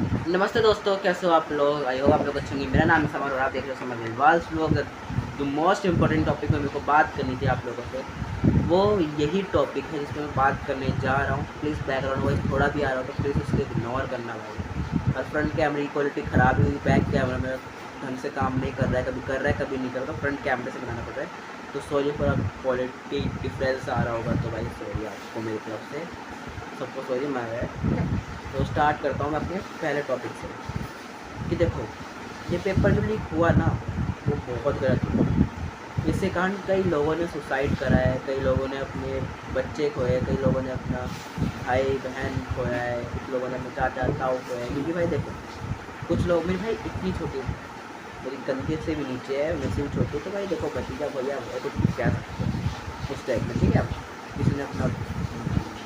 नमस्ते दोस्तों, कैसे हो आप लोग। आई होप आप लोग अच्छे होंगे। मेरा नाम है समर और आप देख रहे हो समर विलवाल्स लोग। जो मोस्ट इंपॉर्टेंट टॉपिक में मेरे को बात करनी थी आप लोगों से, वो यही टॉपिक है जिसमें मैं बात करने जा रहा हूँ। प्लीज़ बैकग्राउंड वॉइस थोड़ा भी आ रहा हो तो प्लीज़ उसको इग्नोर करना भाई। और फ्रंट कैमरे की क्वालिटी ख़राब हुई, बैक कैमरा में ढंग से काम नहीं कर रहा है, कभी कर रहा है कभी नहीं कर रहा, तो फ्रंट कैमरे से बनाना पड़ रहा है। तो सॉरी फॉर क्वालिटी डिफरेंस आ रहा होगा, तो भाई सॉरी आपको मेरी तरफ से, सबको सॉरी मैं है। तो स्टार्ट करता हूँ मैं अपने पहले टॉपिक से कि देखो, ये पेपर जो लीक हुआ ना, वो बहुत गलत हुआ। इसके कारण कई लोगों ने सुसाइड करा है, कई लोगों ने अपने बच्चे खोए, कई लोगों ने अपना भाई बहन खोया है, कुछ लोगों ने अपने चाचा ताऊ खोया है। क्योंकि भाई देखो, कुछ लोग, मेरी भाई इतनी छोटी, मेरी कंधे से भी नीचे है, मेरे से भी छोटी, तो भाई देखो भतीजा खोया है तो कुछ क्या सकते हैं उस टाइप में, ठीक है। किसी ने अपना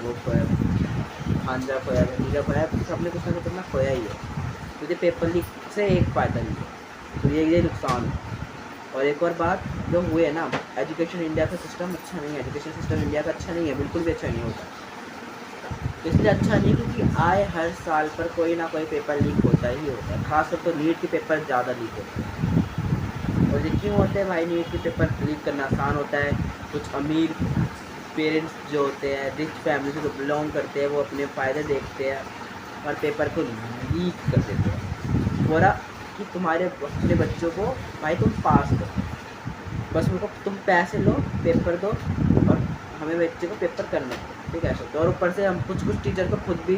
वो खोया, भांजा खोया, भतीजा खोया, सबने कुछ ना कुछ अपना खोया ही है। मुझे पेपर लीक से एक फ़ायदा नहीं है, तो ये नुकसान है। और एक और बात जो हुए है ना, एजुकेशन इंडिया का सिस्टम अच्छा नहीं है, एजुकेशन सिस्टम इंडिया का अच्छा नहीं है, बिल्कुल भी अच्छा नहीं होता। इसलिए अच्छा नहीं क्योंकि आए हर साल पर कोई ना कोई पेपर लीक होता ही होता है। खासतौर पर नीट के पेपर ज़्यादा लीक होते हैं। और ये क्यों होते हैं भाई? नीट के पेपर लीक करना आसान होता है। कुछ अमीर पेरेंट्स जो होते हैं, रिच फैमिली से जो बिलोंग करते हैं, वो अपने फ़ायदे देखते हैं और पेपर को लीक कर देते हैं। बोला कि तुम्हारे अपने बच्चों को भाई तुम पास करो, बस उनको तुम पैसे लो, पेपर दो और हमें बच्चे को पेपर करने दो, ठीक है। ऐसा और ऊपर से हम कुछ टीचर को खुद भी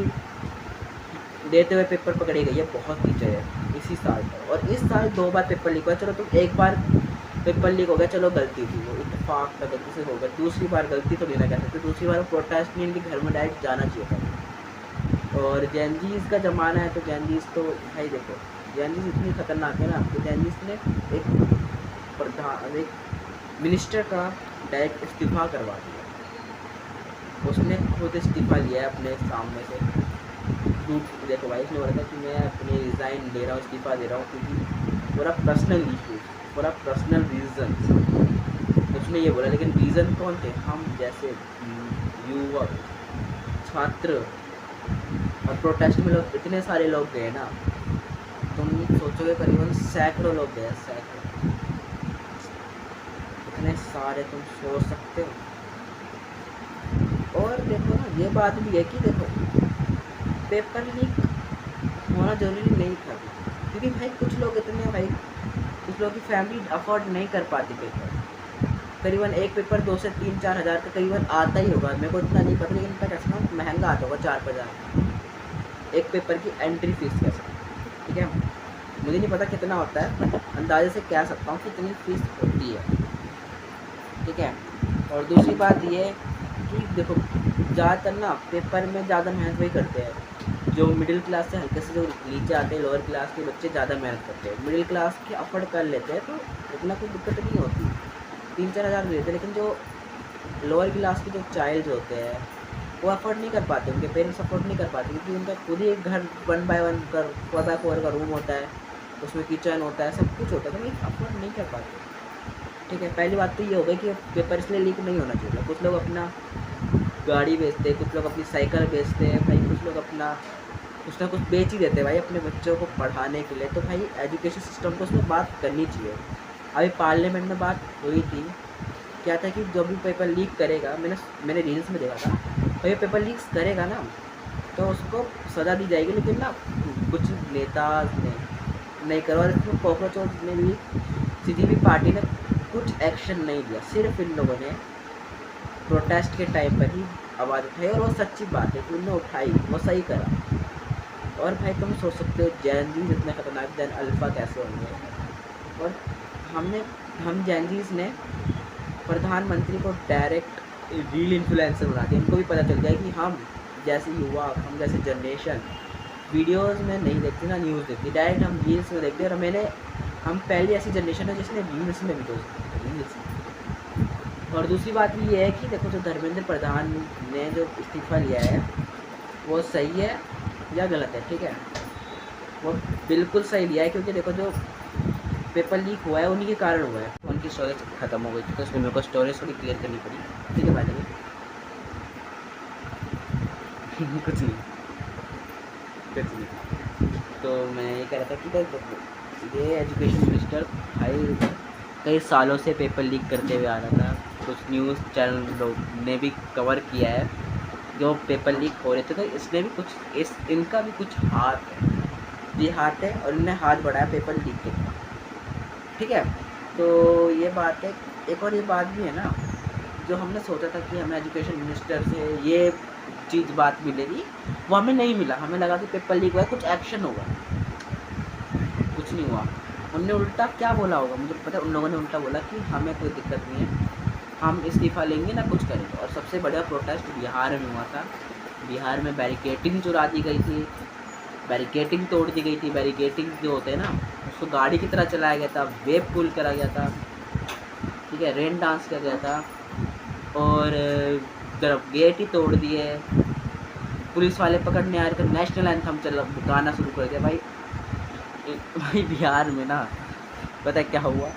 देते हुए पेपर पकड़ी गई है, बहुत टीचर है इसी साल पर। और इस साल 2 बार पेपर लीक हुआ। चलो तुम एक बार पेपर लीक हो गया, चलो गलती थी, वो इत्तेफाक था, गलती से हो गया। दूसरी बार गलती तो नहीं ना कह सकते, दूसरी बार प्रोटेस्ट नहीं, इनके घर में डायरेक्ट जाना चाहिए था। और जैनजीज का ज़माना है, तो जैनजीज तो भाई देखो, जैनजीज इतनी खतरनाक है ना, तो जैनजीज ने एक मिनिस्टर का डायरेक्ट इस्तीफ़ा करवा दिया। उसने खुद इस्तीफ़ा लिया है अपने सामने से। देखो भाई, उसने बोला था कि मैं अपने रिज़ाइन दे रहा हूँ, इस्तीफ़ा दे रहा हूँ क्योंकि पूरा पर्सनल इशू, पूरा पर्सनल रीज़न उसने ये बोला। लेकिन रीज़न कौन थे? हम जैसे युवक, छात्र। और प्रोटेस्ट में लोग, इतने सारे लोग गए ना, तुम सोचोगे करीबन सैकड़ों लोग गए, सैकड़ों, इतने सारे तुम सोच सकते हो। और देखो ना, ये बात भी है कि देखो, पेपर लीक होना ज़रूरी नहीं था, क्योंकि भाई कुछ लोग इतने, भाई कुछ लोगों की फैमिली अफोर्ड नहीं कर पाती पेपर। करीबन एक पेपर 2 से 3-4 हज़ार का करीबन आता ही होगा, मेरे को इतना नहीं पता, लेकिन मैं कैसा ना महंगा आता होगा 4-5 हज़ार एक पेपर की एंट्री फीस कह सकते, ठीक है। मुझे नहीं पता कितना होता है, बट अंदाजे से कह सकता हूँ कि इतनी फीस होती है, ठीक है। और दूसरी बात ये है कि देखो, ज़्यादातर ना पेपर में ज़्यादा मेहनत वही करते हैं जो मिडिल क्लास से हल्के से जो नीचे आते हैं, लोअर क्लास के बच्चे ज़्यादा मेहनत करते हैं। मिडिल क्लास के अफोर्ड कर लेते हैं तो इतना कोई दिक्कत नहीं होती, 3-4 हज़ार देते हैं। लेकिन जो लोअर क्लास के जो चाइल्ड होते हैं, वो अफोर्ड नहीं कर पाते, उनके पेरेंट्स अफोर्ड नहीं कर पाते, क्योंकि उनका खुद ही एक घर 1 बाय 1 का 4x4 का रूम होता है, उसमें किचन होता है, सब कुछ होता है, तो वो अफोर्ड नहीं कर पाते, ठीक है। पहली बात तो ये हो गई कि पेपर इसलिए लीक नहीं होना चाहिए। कुछ लोग अपना गाड़ी बेचते हैं, कुछ लोग अपनी साइकिल बेचते हैं भाई, कुछ लोग अपना कुछ ना कुछ बेच ही देते हैं भाई अपने बच्चों को पढ़ाने के लिए। तो भाई एजुकेशन सिस्टम को उसमें बात करनी चाहिए। अभी पार्लियामेंट में बात हुई थी, क्या था कि जो भी पेपर लीक करेगा, मैंने रील्स में देखा था, तो ये पेपर लीक्स करेगा ना तो उसको सज़ा दी जाएगी। लेकिन ना कुछ नेता ने नहीं करवा, इसमें कॉकरोच ने भी, किसी भी पार्टी ने कुछ एक्शन नहीं लिया। सिर्फ इन लोगों ने प्रोटेस्ट के टाइम पर ही आवाज़ उठाई, और वो सच्ची बात है कि उन्होंने उठाई, वो सही करा। और भाई तुम सोच सकते हो जैनजीज इतने खतरनाक, जैन अल्फ़ा कैसे होंगे। और हम जैनजीज ने प्रधानमंत्री को डायरेक्ट रील इन्फ्लुएंसर बना दिया। इनको भी पता चल गया कि हम जैसे युवा, हम जैसे जनरेशन वीडियोस में नहीं देखती ना न्यूज़ देखती, डायरेक्ट हम रील्स में देखते हैं। और हम पहली ऐसी जनरेशन है जिसने रील्स में वीडियोस देखी, रील्स। और दूसरी बात भी ये है कि देखो, जो धर्मेंद्र प्रधान ने जो इस्तीफ़ा लिया है, वो सही है या गलत है, ठीक है। वो बिल्कुल सही लिया है, क्योंकि देखो, जो पेपर लीक हुआ है उन्हीं के कारण हुआ है। उनकी स्टोरेज ख़त्म हो गई थी, तो इसलिए मेरे को स्टोरेज थोड़ी क्लियर करनी पड़ी, ठीक है भाई। कुछ नहीं, कुछ नहीं। तो मैं ये कह रहा था कि देखो ये एजुकेशन मिनिस्टर भाई कई सालों से पेपर लीक करते हुए आ रहा था। कुछ न्यूज़ चैनल लोग ने भी कवर किया है जो पेपर लीक हो रहे थे, तो इसने भी कुछ इनका भी कुछ हाथ है, ये हाथ है और इन्होंने हाथ बढ़ाया पेपर लीक के खिलाफ। ठीक है, तो ये बात है। एक और ये बात भी है ना, जो हमने सोचा था कि हमें एजुकेशन मिनिस्टर से ये चीज़ बात मिलेगी, वो हमें नहीं मिला। हमें लगा कि पेपर लीक हुआ है, कुछ एक्शन होगा, कुछ नहीं हुआ। उनने उल्टा क्या बोला होगा मुझे पता है, उन लोगों ने उल्टा बोला कि हमें कोई दिक्कत नहीं है, हम इस्तीफ़ा लेंगे ना कुछ करेंगे। और सबसे बड़ा प्रोटेस्ट बिहार में हुआ था। बिहार में बैरिकेटिंग चुरा दी गई थी, बैरिकेटिंग तोड़ दी गई थी। बैरिकेटिंग जो होते हैं ना, उसको गाड़ी की तरह चलाया गया था, वेब पुल करा गया था, ठीक है, रेन डांस किया गया था, और तरफ गेट ही तोड़ दिए। पुलिस वाले पकड़ने आ रहे थे, नेशनल एंथम चल गाना शुरू कर दिया। भाई बिहार में ना पता है क्या हुआ,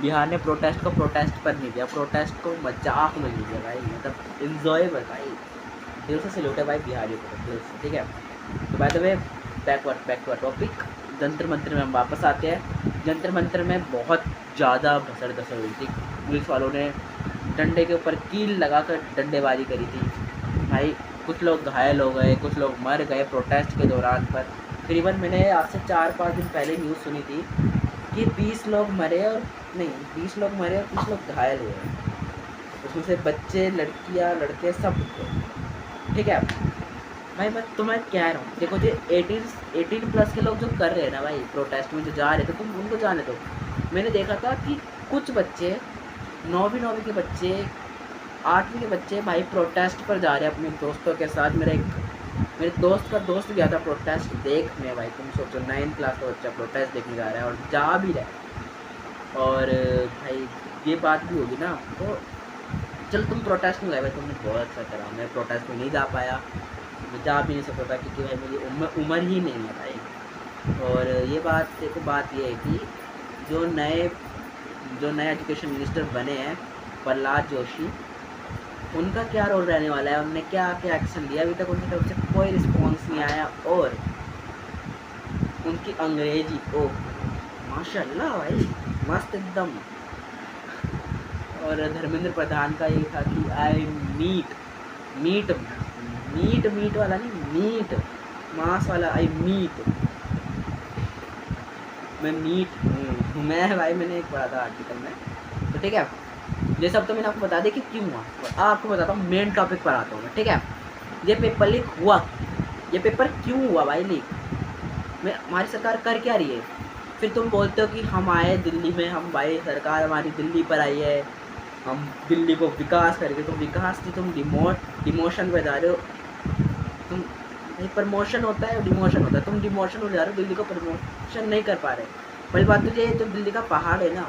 बिहार ने प्रोटेस्ट को प्रोटेस्ट पर नहीं दिया, प्रोटेस्ट को मजाक में ले दिया भाई, मतलब इन्जॉयबल भाई। दिल से सैल्यूट है भाई बिहारियों को, दिल से। ठीक है, तो by the way back to topic, Jantar Mantar में हम वापस आते हैं। जंतर मंतर में बहुत ज़्यादा भसड़ धसड़ हुई थी। पुलिस वालों ने डंडे के ऊपर कील लगाकर डंडेबाजी करी थी भाई। कुछ लोग घायल हो गए, कुछ लोग मर गए प्रोटेस्ट के दौरान। पर तकरीबन मैंने आज से 4-5 दिन पहले न्यूज़ सुनी थी कि 20 लोग मरे और 20 लोग मरे और 30 लोग घायल हुए, उसमें से बच्चे, लड़कियां, लड़के सब थे। ठीक है भाई, मैं तुम्हें कह रहा हूँ, देखो जो 18 प्लस के लोग जो कर रहे हैं ना भाई, प्रोटेस्ट में जो जा रहे थे, तुम उनको जाने दो। मैंने देखा था कि कुछ बच्चे 9वीं के बच्चे, 8वीं के बच्चे भाई प्रोटेस्ट पर जा रहे हैं अपने दोस्तों के साथ। मेरे दोस्त का दोस्त गया था प्रोटेस्ट देखने भाई। तुम सोचो 9 क्लास का बच्चा प्रोटेस्ट देखने जा रहा है और जा भी रहा है। और भाई ये बात भी होगी ना, तो चल तुम प्रोटेस्ट में गए भाई, तुमने बहुत अच्छा करा। मैं प्रोटेस्ट में नहीं जा पाया, मैं जा भी नहीं सकता था क्योंकि भाई मेरी उम्र ही नहीं है भाई। और ये बात देखो, बात ये है कि जो नए एजुकेशन मिनिस्टर बने हैं प्रहलाद जोशी, उनका क्या रोल रहने वाला है, उनने क्या क्या एक्शन लिया। अभी तक उनकी तरफ से कोई रिस्पॉन्स नहीं आया। और उनकी अंग्रेजी ओह माशाल्लाह भाई, मस्त एकदम। और धर्मेंद्र प्रधान का ये था कि आई मीट वाला नहीं, मीट मांस वाला, आई मीट, मैं मीट हूँ मैं भाई। मैंने एक पढ़ा था आर्टिकल में, तो ठीक है, ये सब तो मैंने आपको बता दिया कि क्यों हुआ। और आपको बताता हूँ, मेन टॉपिक पर आता हूँ मैं। ठीक है, ये पेपर लीक हुआ, ये पेपर क्यों हुआ भाई लीक, मैं हमारी सरकार कर क्या रही है। फिर तुम बोलते हो कि हम आए दिल्ली में, हम भाई सरकार हमारी दिल्ली पर आई है, हम दिल्ली को विकास करेंगे। तुम विकास की तुम डिमोशन पे जा रहे हो। तुम प्रमोशन होता है, डिमोशन होता है, तुम डिमोशन हो जा रहे हो, दिल्ली को प्रमोशन नहीं कर पा रहे। पहली बात तो ये, जो दिल्ली का पहाड़ है ना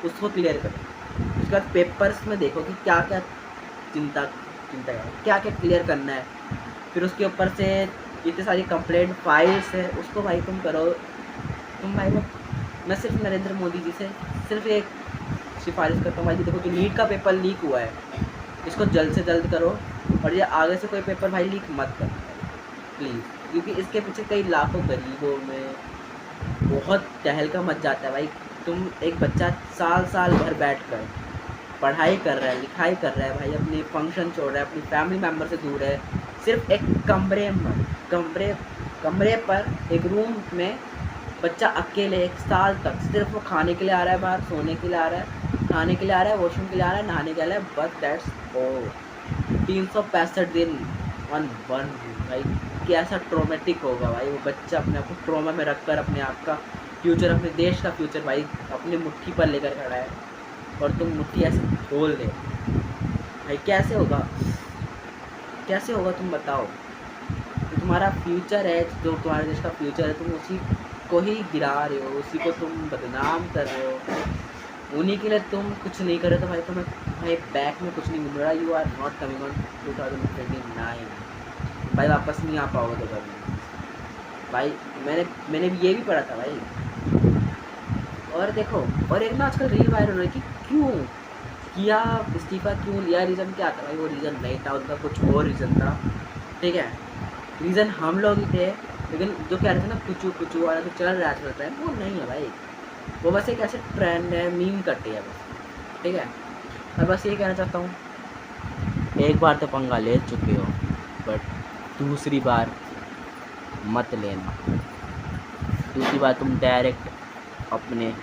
उसको क्लियर करो। उसके बाद पेपर्स में देखो कि क्या क्या चिंता है, क्या क्या क्लियर करना है। फिर उसके ऊपर से इतनी सारी कंप्लेंट फाइल्स है, उसको भाई तुम करो। तुम भाई मैं सिर्फ नरेंद्र मोदी जी से सिर्फ एक सिफारिश करता हूँ भाई, देखो कि नीट का पेपर लीक हुआ है, इसको जल्द से जल्द करो। और ये आगे से कोई पेपर भाई लीक मत करो प्लीज़, क्योंकि इसके पीछे कई लाखों गरीबों में बहुत तहलका मच जाता है भाई। तुम एक बच्चा साल भर बैठ कर पढ़ाई कर रहा है, लिखाई कर रहा है भाई, अपने फंक्शन छोड़ रहा है, अपनी फैमिली मेम्बर से दूर है, सिर्फ एक कमरे पर एक रूम में बच्चा अकेले 1 साल तक सिर्फ वो खाने के लिए आ रहा है बाहर, सोने के लिए आ रहा है, खाने के लिए आ रहा है, वॉशरूम के लिए आ रहा है, नहाने के लिए आ रहा है, बस दैट्स ऑल। 365 दिन ऑन वन भाई, कैसा ट्रोमेटिक होगा भाई वो बच्चा, अपने आप को ट्रोमा में रखकर अपने आप का फ्यूचर, अपने देश का फ्यूचर भाई अपनी मुट्ठी पर लेकर खड़ा है, और तुम मुट्ठी ऐसे खोल दे भाई। कैसे होगा तुम बताओ। तो तुम्हारा फ्यूचर है, जो तुम्हारे देश का फ्यूचर है, तुम उसी को ही गिरा रहे हो, उसी को तुम बदनाम कर रहे हो, उन्हीं के लिए तुम कुछ नहीं कर रहे। तो भाई तुम्हें भाई बैक में कुछ नहीं मिल रहा। You are not coming on 2029 भाई, वापस नहीं आ पाओगे तो कभी भाई। मैंने भी ये भी पढ़ा था भाई। और देखो, और एक ना आजकल रील वायरल हो रही कि क्यों किया इस्तीफ़ा, क्यों लिया, रीज़न क्या था भाई। वो रीज़न नहीं था, उनका कुछ और रीज़न था। ठीक है, रीज़न हम लोग ही थे लेकिन जो कह रहे थे ना कुचू कुचू वाला जो चल रहा है आजकल ट्रेंड, वो नहीं है भाई, वो बस एक ऐसे ट्रेंड है, मीम कट्टी है बस, ठीक है। मैं बस ये कहना चाहता हूँ, एक बार तो पंगा ले चुके हो, बट दूसरी बार मत लेना। दूसरी बार तुम डायरेक्ट अपने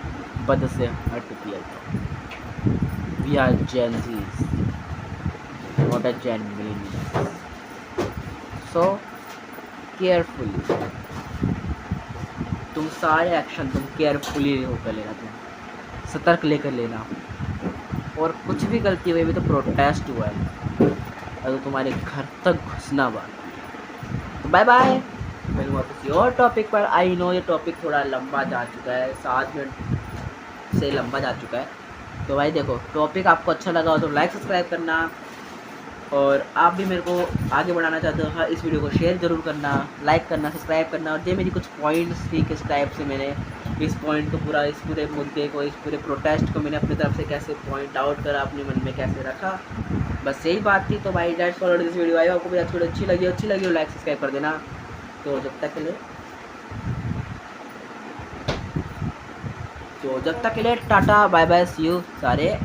पद से हट दिया जाओ। We are Gen Zs, not a genuine, so carefully, तुम सारे एक्शन तुम केयरफुली होकर लेना, तुम सतर्क लेकर लेना। और कुछ भी गलती हुई भी तो प्रोटेस्ट हुआ है, अगर तुम्हारे घर तक घुसना बात। तो बाय बाय, मिलूंगा किसी और टॉपिक पर। आई नो ये टॉपिक थोड़ा लंबा जा चुका है, 7 मिनट से लंबा जा चुका है। तो भाई देखो, टॉपिक आपको अच्छा लगा हो तो लाइक सब्सक्राइब करना, और आप भी मेरे को आगे बढ़ाना चाहते हो हाँ, इस वीडियो को शेयर ज़रूर करना, लाइक करना, सब्सक्राइब करना। और ये मेरी कुछ पॉइंट्स थी, किस टाइप से मैंने इस पॉइंट को पूरा, इस पूरे मुद्दे को, इस पूरे प्रोटेस्ट को मैंने अपनी तरफ से कैसे पॉइंट आउट करा, अपने मन में कैसे रखा, बस यही बात थी। तो भाई डेट्स फॉर दिस वीडियो। आई आपको मेरी थोड़ी अच्छी लगी हो लाइक सब्सक्राइब कर देना। तो जब तक के लिए tata bye bye, see you सारे।